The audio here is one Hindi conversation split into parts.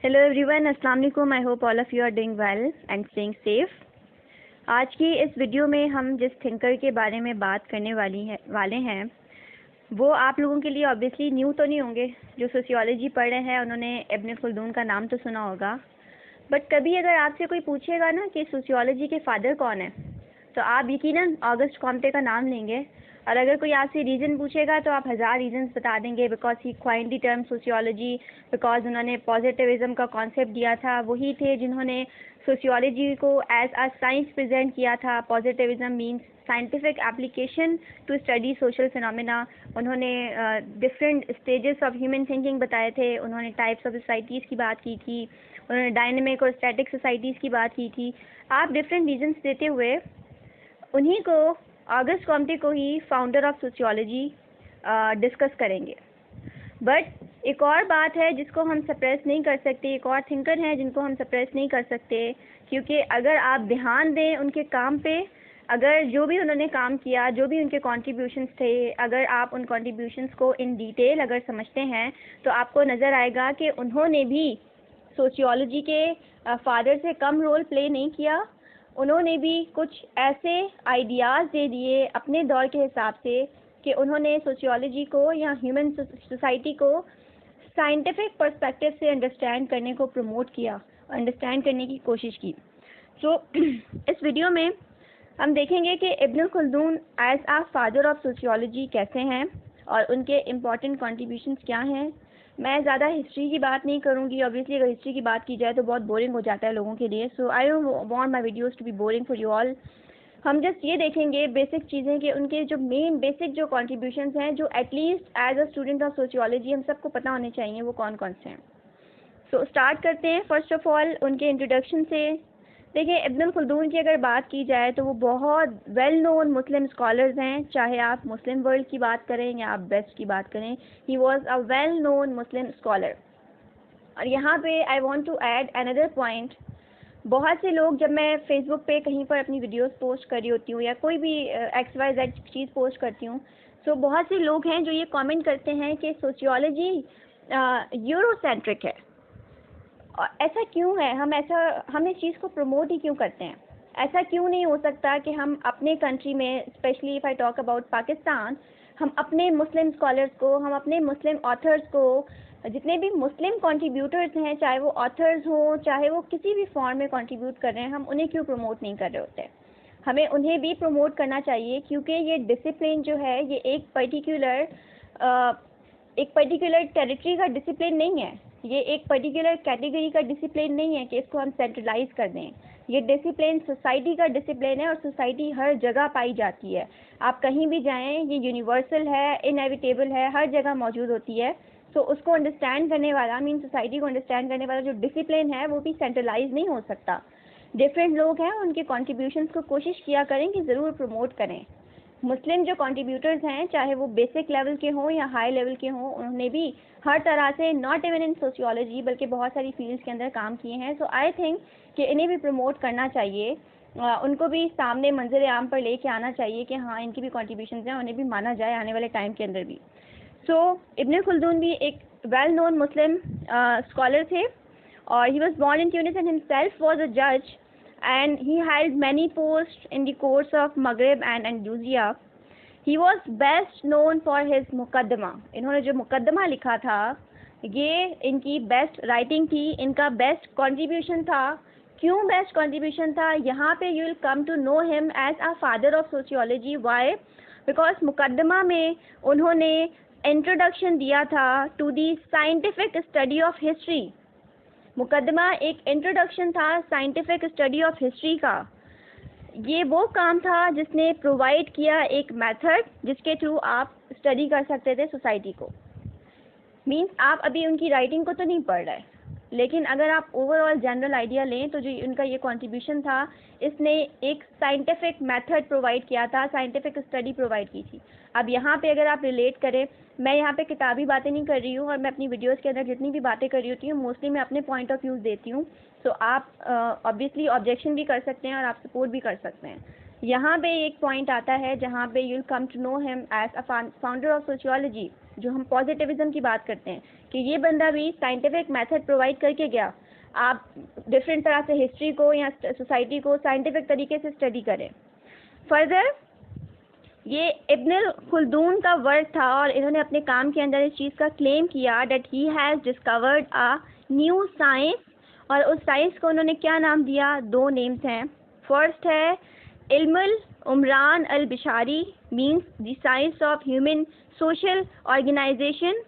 हेलो एवरीवन, अस्सलाम वालेकुम। I hope all of you are doing well and staying safe. आज की इस वीडियो में हम जिस थिंकर के बारे में बात करने वाले हैं वो आप लोगों के लिए ऑब्वियसली न्यू तो नहीं होंगे। जो सोशियोलॉजी पढ़ रहे हैं उन्होंने इब्न खल्दून का नाम तो सुना होगा, बट कभी अगर आपसे कोई पूछेगा ना कि सोशियोलॉजी के फादर कौन है, तो आप यकीनन ऑगस्ट कॉम्टे का नाम लेंगे। और अगर कोई आपसे रीज़न पूछेगा तो आप हज़ार रीजन्स बता देंगे, because he coined the term sociology, because उन्होंने पॉजिटिविज्म का कॉन्सेप्ट दिया था। वही थे जिन्होंने सोशियोलॉजी को एज अ साइंस प्रेजेंट किया था। Positivism means scientific application to study social phenomena. उन्होंने different stages of human thinking बताए थे। उन्होंने टाइप्स ऑफ सोसाइटीज़ की बात की थी। उन्होंने डायनेमिक और स्टैटिक सोसाइटीज़ की बात की थी। आप डिफरेंट रीजन्स देते हुए उन्हीं को, ऑगस्ट कॉम्टे को ही फाउंडर ऑफ सोशियोलॉजी डिस्कस करेंगे। बट एक और बात है जिसको हम सप्रेस नहीं कर सकते, एक और थिंकर हैं जिनको हम सप्रेस नहीं कर सकते, क्योंकि अगर आप ध्यान दें उनके काम पे, अगर जो भी उन्होंने काम किया, जो भी उनके कॉन्ट्रीब्यूशंस थे, अगर आप उन कॉन्ट्रीब्यूशंस को इन डिटेल अगर समझते हैं तो आपको नज़र आएगा कि उन्होंने भी सोशियोलॉजी के फादर से कम रोल प्ले नहीं किया। उन्होंने भी कुछ ऐसे आइडियाज़ दे दिए अपने दौर के हिसाब से कि उन्होंने सोशियोलॉजी को या ह्यूमन सोसाइटी को साइंटिफिक पर्सपेक्टिव से अंडरस्टैंड करने को प्रमोट किया, अंडरस्टैंड करने की कोशिश की। सो इस वीडियो में हम देखेंगे कि Ibn Khaldun as a father of sociology कैसे हैं और उनके इम्पॉर्टेंट कॉन्ट्रीब्यूशंस क्या हैं। मैं ज़्यादा हिस्ट्री की बात नहीं करूँगी, ऑब्वियसली अगर हिस्ट्री की बात की जाए तो बहुत बोरिंग हो जाता है लोगों के लिए। So I don't want my videos to be boring for you all. हम जस्ट ये देखेंगे बेसिक चीज़ें कि उनके जो मेन बेसिक जो कॉन्ट्रीब्यूशंस हैं, जो at least as a student of sociology हम सबको पता होने चाहिए, वो कौन कौन से हैं। सो स्टार्ट करते हैं फर्स्ट ऑफ ऑल उनके इंट्रोडक्शन से। देखिए, इब्न खल्दून की अगर बात की जाए तो वो बहुत वेल नोन मुस्लिम स्कॉलर्स हैं, चाहे आप मुस्लिम वर्ल्ड की बात करें या आप वेस्ट की बात करें। He was a well known Muslim scholar. और यहाँ पे I want to add another point. बहुत से लोग, जब मैं फेसबुक पे कहीं पर अपनी वीडियोस पोस्ट कर रही होती हूँ या कोई भी XYZ चीज़ पोस्ट करती हूँ, तो बहुत से लोग हैं जो ये कमेंट करते हैं कि सोशियोलॉजी यूरोसेंट्रिक है। और ऐसा क्यों है? हम इस चीज़ को प्रमोट ही क्यों करते हैं? ऐसा क्यों नहीं हो सकता कि हम अपने कंट्री में, specially if I talk about Pakistan, हम अपने मुस्लिम स्कॉलर्स को, हम अपने मुस्लिम ऑथर्स को, जितने भी मुस्लिम कंट्रीब्यूटर्स हैं, चाहे वो ऑथर्स हों, चाहे वो किसी भी फॉर्म में कंट्रीब्यूट कर रहे हैं, हम उन्हें क्यों प्रमोट नहीं कर रहे होते? हमें उन्हें भी प्रमोट करना चाहिए, क्योंकि ये डिसिप्लिन जो है ये एक पर्टिकुलर टेरिटरी का डिसिप्लिन नहीं है। ये एक पर्टिकुलर कैटेगरी का डिसिप्लिन नहीं है कि इसको हम सेंट्रलाइज कर दें। ये डिसिप्लिन सोसाइटी का डिसिप्लिन है और सोसाइटी हर जगह पाई जाती है। आप कहीं भी जाएं, ये यूनिवर्सल है, इनएविटेबल है, हर जगह मौजूद होती है। तो उसको अंडरस्टैंड करने वाला, मीन सोसाइटी को अंडरस्टैंड करने वाला जो डिसिप्लिन है वो भी सेंट्रलाइज नहीं हो सकता। डिफरेंट लोग हैं, उनके कॉन्ट्रीब्यूशंस को कोशिश किया करें कि ज़रूर प्रमोट करें। मुस्लिम जो कंट्रीब्यूटर्स हैं, चाहे वो बेसिक लेवल के हों या हाई लेवल के हों, उन्होंने भी हर तरह से, नॉट इवन इन सोशियोलॉजी बल्कि बहुत सारी फील्ड्स के अंदर काम किए हैं। सो आई थिंक कि इन्हें भी प्रमोट करना चाहिए। उनको भी सामने मंजर आम पर लेके आना चाहिए कि हाँ, इनकी भी कॉन्ट्रीब्यूशंस हैं, उन्हें भी माना जाए आने वाले टाइम के अंदर भी। सो इब्न खल्दून भी एक वेल नोन मुस्लिम स्कॉलर थे और he was born in Tunis and himself was a जज and he held many posts in the courts of Maghreb and Andalusia. He was best known for his मुकदमा। इन्होंने जो मुकदमा लिखा था, ये इनकी बेस्ट राइटिंग थी, इनका बेस्ट कंट्रीब्यूशन था। क्यों बेस्ट कंट्रीब्यूशन था? यहाँ पे you will come to know him as a father of sociology. Why? Because Muqaddimah में उन्होंने इंट्रोडक्शन दिया था to the scientific study of history. Muqaddimah एक इंट्रोडक्शन था साइंटिफिक स्टडी ऑफ हिस्ट्री का। ये वो काम था जिसने प्रोवाइड किया एक मेथड जिसके थ्रू आप स्टडी कर सकते थे सोसाइटी को। मीन्स आप अभी उनकी राइटिंग को तो नहीं पढ़ रहे, लेकिन अगर आप ओवरऑल जनरल आइडिया लें तो जो उनका ये कंट्रीब्यूशन था, इसने एक साइंटिफिक मेथड प्रोवाइड किया था, साइंटिफिक स्टडी प्रोवाइड की थी। अब यहाँ पे अगर आप रिलेट करें, मैं यहाँ पे किताबी बातें नहीं कर रही हूँ और मैं अपनी वीडियोस के अंदर जितनी भी बातें कर रही होती हूँ मोस्टली मैं अपने पॉइंट ऑफ व्यूज़ देती हूँ। सो आप ऑब्वियसली ऑब्जेक्शन भी कर सकते हैं और आप सपोर्ट भी कर सकते हैं। यहाँ पे एक पॉइंट आता है जहाँ पे you will come to know him as a founder of sociology. जो हम पॉजिटिविज्म की बात करते हैं कि ये बंदा भी साइंटिफिक मेथड प्रोवाइड करके गया। आप डिफरेंट तरह से हिस्ट्री को या सोसाइटी को साइंटिफिक तरीके से स्टडी करें। फर्दर ये इब्न खुल्दून का वर्क था और इन्होंने अपने काम के अंदर इस चीज़ का क्लेम किया that he has discovered a new science, और उस साइंस को उन्होंने क्या नाम दिया? 2 नेम्स हैं। फर्स्ट है इल्मुल उमरान अल बिशारी, means the science of human social organisation,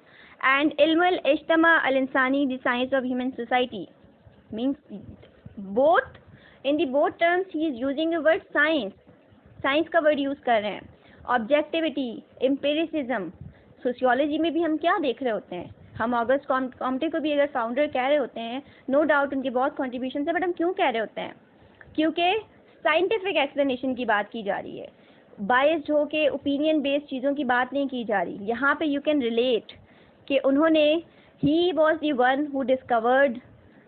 and इल्मुल इज्तिमा अल इंसानी, the science of human society. Means both in the both terms he is using the word science, science का वर्ड यूज़ कर रहे हैं। ऑब्जेक्टिविटी, एम्पिरिसिज्म, सोशियोलॉजी में भी हम क्या देख रहे होते हैं? हम ऑगस्ट कॉम्टे को भी अगर फाउंडर कह रहे होते हैं, नो डाउट उनके बहुत कॉन्ट्रीब्यूशन है, बट हम क्यों कह रहे होते हैं? क्योंकि साइंटिफिक एक्सप्लेनेशन की बात की जा रही है, बायस्ड हो के ओपिनियन बेस्ड चीज़ों की बात नहीं की जा रही। यहाँ पे यू कैन रिलेट कि उन्होंने he was the one who discovered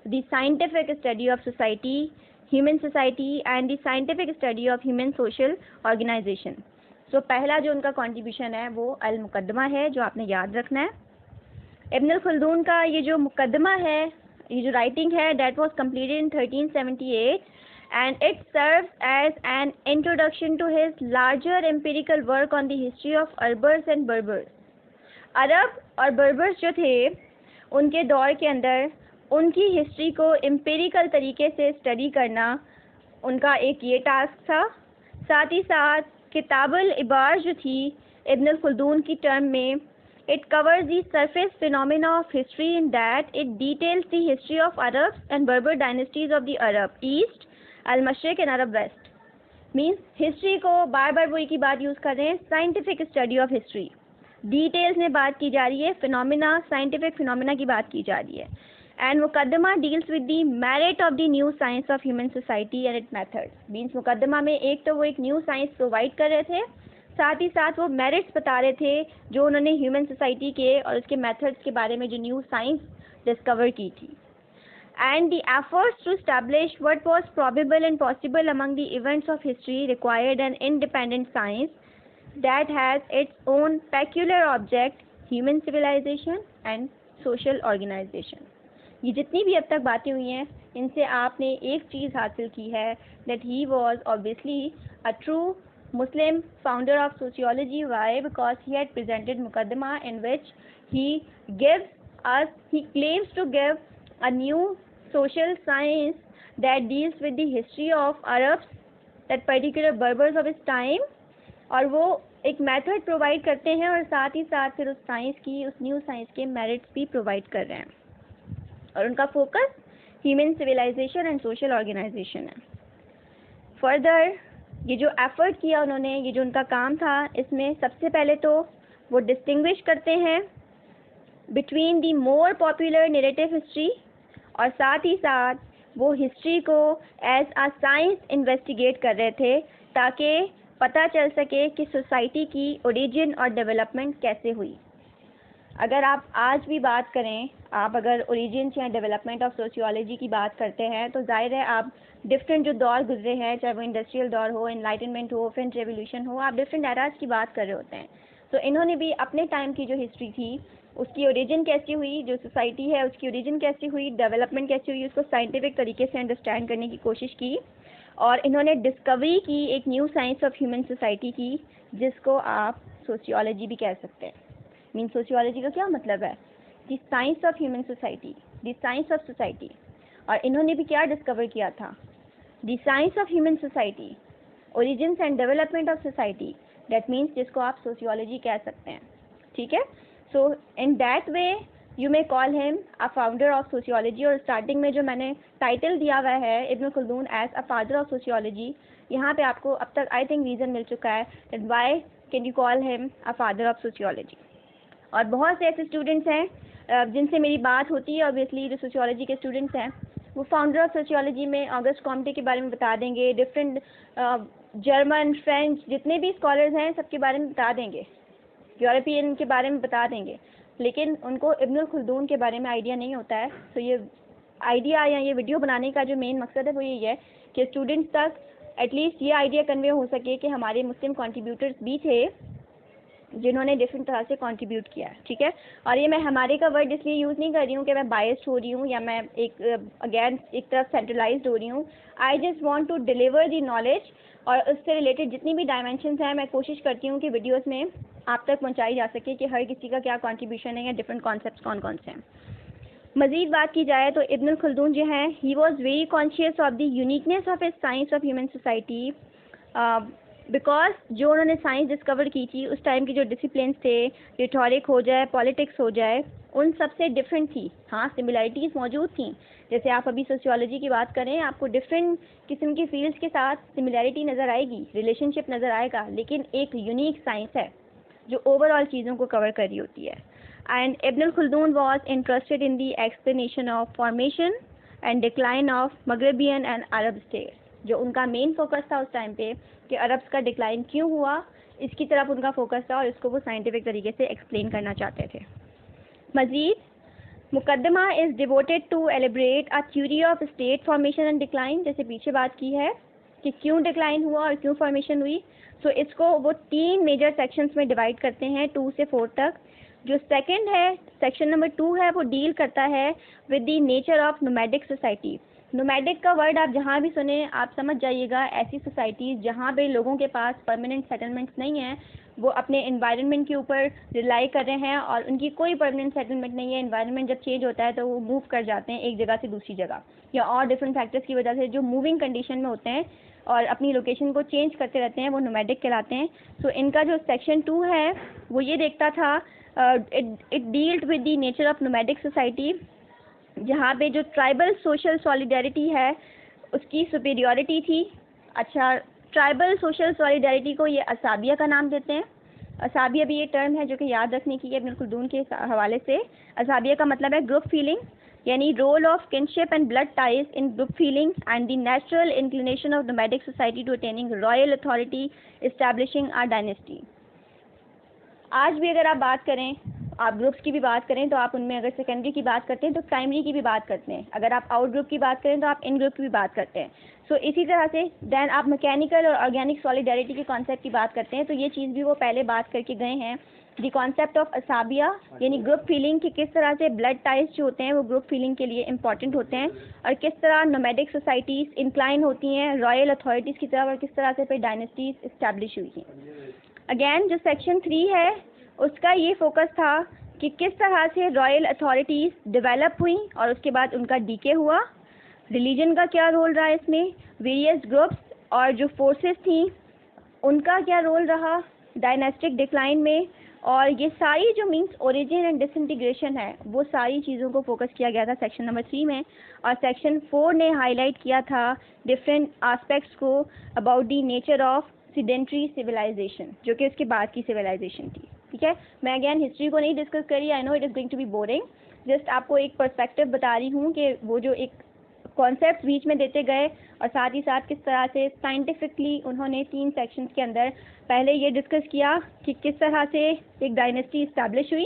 the scientific study of society, human society and the scientific study of human social organisation. So पहला जो उनका कॉन्ट्रीब्यूशन है वो अल मुकदमा है, जो आपने याद रखना है। इब्न खुल्दून का ये जो मुकदमा है, ये जो राइटिंग है, that was completed in 1378 and it serves as an introduction to his larger empirical work on the history of Arabs and Berbers. Arab और बर्बर्स जो थे उनके दौर के अंदर उनकी हिस्ट्री को एम्पिरिकल तरीके से स्टडी करना उनका एक ये टास्क था। साथ ही साथ किताबुल इबार जो थी इब्न खुल्दून की टर्म में, it covers the surface phenomena of history in that it details the history of Arabs and Berber dynasties of the Arab East, Al-Mashriq and Arab West। Means history को बार बार वही की बात यूज़ कर रहे हैं, scientific study of history, details में बात की जा रही है, फिनोमिना, साइंटिफिक फिनोमिना की बात की जा रही है। एंड मुकदमा deals with the merit of the new science of human society and it methods. Means मुकदमा में एक तो वो एक न्यू साइंस प्रोवाइड कर रहे थे, साथ ही साथ वो मेरिट्स बता रहे थे जो उन्होंने ह्यूमन सोसाइटी के और उसके मेथड्स के बारे में जो न्यू साइंस डिस्कवर की थी। And the efforts to establish what was probable and possible among the events of history required an independent science that has its own peculiar object, human civilisation and social organisation. ये जितनी भी अब तक बातें हुई हैं, इनसे आपने एक चीज़ हासिल की है, that he was obviously a true Muslim founder of sociology. Why? Because he had presented Muqaddimah in which he claims to give a new social science that deals with the history of Arabs, that particular Berbers of his time, और वो एक मेथड प्रोवाइड करते हैं और साथ ही साथ फिर उस साइंस की, उस न्यू साइंस के मेरिट्स भी प्रोवाइड कर रहे हैं और उनका focus human civilisation and social organisation है। फर्दर ये जो एफर्ट किया उन्होंने, ये जो उनका काम था, इसमें सबसे पहले तो वो डिस्टिंग्विश करते हैं between the more popular narrative history, और साथ ही साथ वो हिस्ट्री को एज अ साइंस इन्वेस्टिगेट कर रहे थे ताकि पता चल सके कि सोसाइटी की ओरिजिन और डेवलपमेंट कैसे हुई। अगर आप आज भी बात करें, आप अगर ओरिजिन या डेवलपमेंट ऑफ सोशियोलॉजी की बात करते हैं तो जाहिर है आप डिफरेंट जो दौर गुजरे हैं, चाहे वो इंडस्ट्रियल दौर हो, एनलाइटनमेंट हो, फ्रेंच रेवोल्यूशन हो, आप डिफरेंट एराज की बात कर रहे होते हैं। तो इन्होंने भी अपने टाइम की जो हिस्ट्री थी उसकी ओरिजिन कैसी हुई, जो सोसाइटी है उसकी ओरिजिन कैसी हुई, डेवलपमेंट कैसी हुई, उसको साइंटिफिक तरीके से अंडरस्टैंड करने की कोशिश की और इन्होंने डिस्कवरी की एक new science of human society की, जिसको आप सोशियोलॉजी भी कह सकते हैं। मीन सोशियोलॉजी का क्या मतलब है? The science of human society, the science of society. और इन्होंने भी क्या डिस्कवर किया था? The science of human society, origins and development of society, that means जिसको आप सोशियोलॉजी कह सकते हैं। ठीक है, so in that way you may call him a founder of sociology. और स्टार्टिंग में जो मैंने टाइटल दिया हुआ है Ibn Khaldun as a father of sociology, यहाँ पे आपको अब तक आई थिंक रीज़न मिल चुका है that why can you call him a father of sociology. और बहुत से ऐसे स्टूडेंट्स हैं जिनसे मेरी बात होती है, ऑब्वियसली जो सोशियोलॉजी के स्टूडेंट्स हैं, वो फाउंडर ऑफ सोशियोलॉजी में ऑगस्ट कॉम्टे के बारे में बता देंगे, डिफरेंट जर्मन, फ्रेंच जितने भी स्कॉलर्स हैं सबके बारे में बता देंगे, यूरोपियन के बारे में बता देंगे, लेकिन उनको इब्न खुल्दून के बारे में आइडिया नहीं होता है। तो ये आइडिया या ये वीडियो बनाने का जो मेन मकसद है वो यही है कि स्टूडेंट्स तक एटलीस्ट ये आइडिया कन्वे हो सके कि हमारे मुस्लिम कंट्रीब्यूटर्स भी थे जिन्होंने डिफरेंट तरह से कंट्रीब्यूट किया है, ठीक है। और ये मैं हमारे का वर्ड इसलिए यूज़ नहीं कर रही हूँ कि मैं बायस्ड हो रही हूँ या मैं एक तरफ सेंट्रलाइज्ड हो रही हूँ। I just want to deliver the knowledge, और उससे रिलेटेड जितनी भी डायमेंशंस हैं मैं कोशिश करती हूँ कि वीडियोस में आप तक पहुँचाई जा सके कि हर किसी का क्या कॉन्ट्रीब्यूशन है या डिफरेंट कॉन्सेप्ट कौन कौन से हैं। मज़ीद बात की जाए तो इब्न खल्दून जो हैं, he was very conscious of the uniqueness of his science of human society, because जो उन्होंने साइंस डिस्कवर की थी उस टाइम की जो डिसिप्लिन थे, रिटोरिक हो जाए, पॉलिटिक्स हो जाए, उन सबसे डिफरेंट थी। हाँ, सिमिलैरिटीज़ मौजूद थी। जैसे आप अभी सोशियोलॉजी की बात करें, आपको डिफरेंट किस्म की फील्ड्स के साथ सिमिलैरिटी नज़र आएगी, रिलेशनशिप नज़र आएगा, लेकिन एक यूनिक साइंस है जो ओवरऑल चीज़ों को कवर कर रही होती है। And Ibn Khaldun was interested in the explanation of formation and decline of Maghrebian and Arab states. जो उनका मेन फोकस था उस टाइम पे कि अरब्स का डिक्लाइन क्यों हुआ, इसकी तरफ उनका फोकस था और इसको वो साइंटिफिक तरीके से एक्सप्लेन करना चाहते थे। मज़ीद, Muqaddimah is devoted to elaborate a theory of state formation and decline, जैसे पीछे बात की है कि क्यों डिक्लाइन हुआ और क्यों फॉर्मेशन हुई। सो इसको वो 3 मेजर सेक्शंस में डिवाइड करते हैं, 2 से 4 तक। जो सेकंड है, सेक्शन नंबर 2 है, वो डील करता है with the nature of nomadic society. Nomadic का वर्ड आप जहाँ भी सुने आप समझ जाइएगा ऐसी सोसाइटीज़ जहाँ पे लोगों के पास परमानेंट सेटलमेंट्स नहीं हैं, वो अपने एनवायरनमेंट के ऊपर रिलाई कर रहे हैं और उनकी कोई परमानेंट सेटलमेंट नहीं है। एनवायरनमेंट जब चेंज होता है तो वो मूव कर जाते हैं एक जगह से दूसरी जगह, या और डिफरेंट फैक्टर्स की वजह से जो मूविंग कंडीशन में होते हैं और अपनी लोकेशन को चेंज करते रहते हैं, वो नोमैडिक कहलाते हैं। सो इनका जो सेक्शन 2 है वो ये देखता था, it dealt with the nature of nomadic society, जहाँ पे जो ट्राइबल सोशल सॉलिडेरिटी है उसकी सुपीरियॉरिटी थी। अच्छा, ट्राइबल सोशल सॉलिडेरिटी को ये असाबिया का नाम देते हैं। असाबिया भी ये टर्म है जो कि याद रखने की है इब्न खल्दून के हवाले से। असाबिया का मतलब है ग्रुप फीलिंग, यानी role of kinship and blood ties in group feeling and the natural inclination of nomadic society to attaining royal authority establishing a dynasty. आज भी अगर आप बात करें, आप ग्रुप्स की भी बात करें, तो आप उनमें अगर सेकेंडरी की बात करते हैं तो प्राइमरी की भी बात करते हैं। अगर आप आउट ग्रुप की बात करें तो आप इन ग्रुप की भी बात करते हैं। सो इसी तरह से देन आप मैकेनिकल और ऑर्गेनिक सॉलिडेरिटी के कॉन्सेप्ट की बात करते हैं, तो ये चीज़ भी वो पहले बात करके गए हैं। दी कॉन्सेप्ट ऑफ असाबिया, यानी ग्रुप फीलिंग की किस तरह से ब्लड टाइज जो होते हैं वो ग्रुप फीलिंग के लिए इंपॉर्टेंट होते हैं, और किस तरह नोमैडिक सोसाइटीज़ इंक्लाइन होती हैं रॉयल अथॉरिटीज़ की तरफ, और किस तरह से फिर डायनेस्टीज इस्टेब्लिश हुई थी। अगेन जो सेक्शन 3 है उसका ये फोकस था कि किस तरह से रॉयल अथॉरिटीज़ डेवलप हुई और उसके बाद उनका डीके हुआ, रिलीजन का क्या रोल रहा इसमें, वेरियस ग्रुप्स और जो फोर्सेस थी उनका क्या रोल रहा डायनेस्टिक डिक्लाइन में, और ये सारी जो मीन्स ओरिजिन एंड डिसइंटीग्रेशन है वो सारी चीज़ों को फोकस किया गया था सेक्शन नंबर 3 में। और सेक्शन 4 ने हाईलाइट किया था डिफरेंट आस्पेक्ट्स को about the nature of sedentary civilisation, जो कि उसके बाद की सिविलाइजेशन थी। ठीक है, मैं अगेन हिस्ट्री को नहीं डिस्कस करी, I know it is going to be boring, just आपको एक पर्सपेक्टिव बता रही हूँ कि वो जो एक कॉन्सेप्ट बीच में देते गए और साथ ही साथ किस तरह से साइंटिफिकली उन्होंने 3 सेक्शंस के अंदर पहले ये डिस्कस किया कि किस तरह से एक डायनेस्टी इस्टेब्लिश हुई,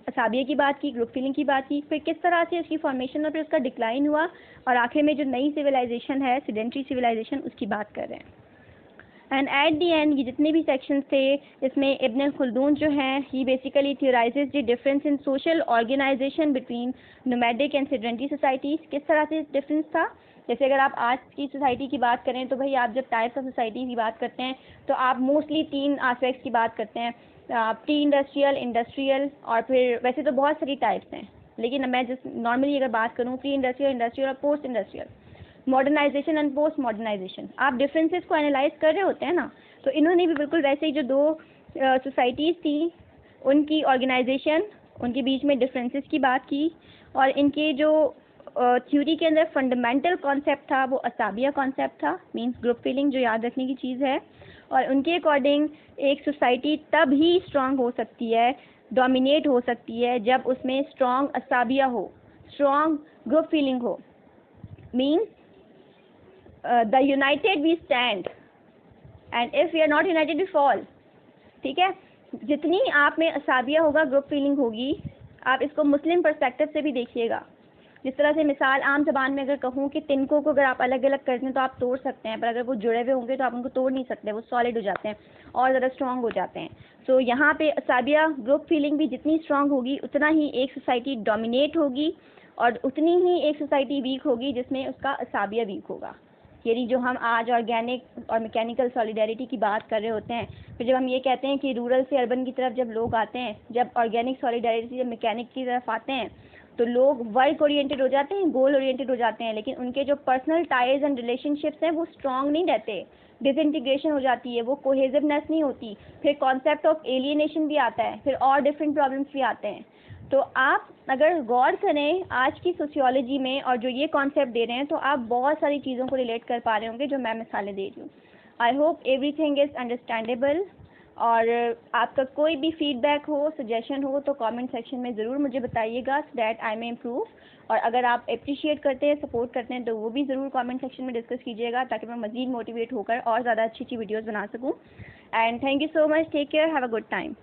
असाबिया की बात की, ग्रुप फीलिंग की बात की, फिर किस तरह से उसकी फॉर्मेशन और फिर उसका डिक्लाइन हुआ, और आखिर में जो नई सिविलाइजेशन है सीडेंट्री सिविलाइजेशन उसकी बात कर रहे हैं। एंड एट दी एंड ये जितने भी सेक्शंस थे इसमें इब्न खल्दून जो हैं he basically theorises the difference in social organisation between nomadic and sedentary societies. किस तरह से डिफरेंस था, जैसे अगर आप आज की सोसाइटी की बात करें तो भाई आप जब टाइप्स ऑफ सोसाइटी की बात करते हैं तो आप मोस्टली 3 आस्पेक्ट्स की बात करते हैं, प्री इंडस्ट्रियल, इंडस्ट्रियल, और फिर वैसे तो बहुत सारी टाइप्स हैं, लेकिन मैं जस्ट नॉर्मली अगर बात करूँ प्री इंडस्ट्रियल, इंडस्ट्रियल और post industrial, modernisation and post modernisation, आप डिफरेंसेस को एनालाइज कर रहे होते हैं ना, तो इन्होंने भी बिल्कुल वैसे ही जो 2 सोसाइटीज़ थी उनकी ऑर्गेनाइजेशन, उनके बीच में डिफरेंसेस की बात की, और इनके जो थ्योरी के अंदर फंडामेंटल कॉन्सेप्ट था वो असाबिया कॉन्सेप्ट था, मींस ग्रुप फीलिंग, जो याद रखने की चीज़ है। और उनके अकॉर्डिंग एक सोसाइटी तब ही स्ट्रांग हो सकती है, डोमिनेट हो सकती है, जब उसमें स्ट्रांग असाबिया हो, स्ट्रांग ग्रुप फीलिंग हो, means the united we stand and if we are not united we fall. ठीक है, जितनी आप में असाबिया होगा, ग्रुप फीलिंग होगी, आप इसको मुस्लिम पर्सपेक्टिव से भी देखिएगा। जिस तरह से मिसाल आम ज़बान में अगर कहूँ कि तिनकों को अगर आप अलग अलग कर दें तो आप तोड़ सकते हैं, पर अगर वो जुड़े हुए होंगे तो आप उनको तोड़ नहीं सकते, वो सॉलिड हो जाते हैं और ज़्यादा स्ट्रॉन्ग हो जाते हैं। सो यहाँ पे असाबिया ग्रुप फीलिंग भी जितनी स्ट्रॉन्ग होगी उतना ही एक सोसाइटी डोमिनेट होगी और उतनी ही एक सोसाइटी वीक होगी जिसमें उसका असाबिया वीक होगा। यानी जो हम आज ऑर्गेनिक और मैकेनिकल सॉलिडेरिटी की बात कर रहे होते हैं, फिर जब हम ये कहते हैं कि रूरल से अर्बन की तरफ जब लोग आते हैं, जब ऑर्गेनिक सॉलिडेरिटी जब मैकेनिक की तरफ आते हैं, तो लोग वर्क ओरिएंटेड हो जाते हैं, गोल ओरिएंटेड हो जाते हैं, लेकिन उनके जो पर्सनल टाइज एंड रिलेशनशिप्स हैं वो स्ट्रांग नहीं रहते, डिसइंटीग्रेशन हो जाती है, वो कोहेसिवनेस नहीं होती, फिर कॉन्सेप्ट ऑफ एलियनेशन भी आता है, फिर और डिफरेंट प्रॉब्लम्स भी आते हैं। तो आप अगर गौर करें आज की सोशियोलॉजी में और जो ये कॉन्सेप्ट दे रहे हैं, तो आप बहुत सारी चीज़ों को रिलेट कर पा रहे होंगे जो मैं मिसालें दे रही हूँ। I hope everything is understandable. और आपका कोई भी फीडबैक हो, सजेशन हो, तो कमेंट सेक्शन में ज़रूर मुझे बताइएगा, so that I may improve. और अगर आप अप्रिशिएट करते हैं, सपोर्ट करते हैं, तो वो भी ज़रूर कमेंट सेक्शन में डिस्कस कीजिएगा, ताकि मैं मज़ीद मोटिवेट होकर और ज़्यादा अच्छी अच्छी वीडियोज़ बना सकूँ। And thank you so much, take care, have a good time.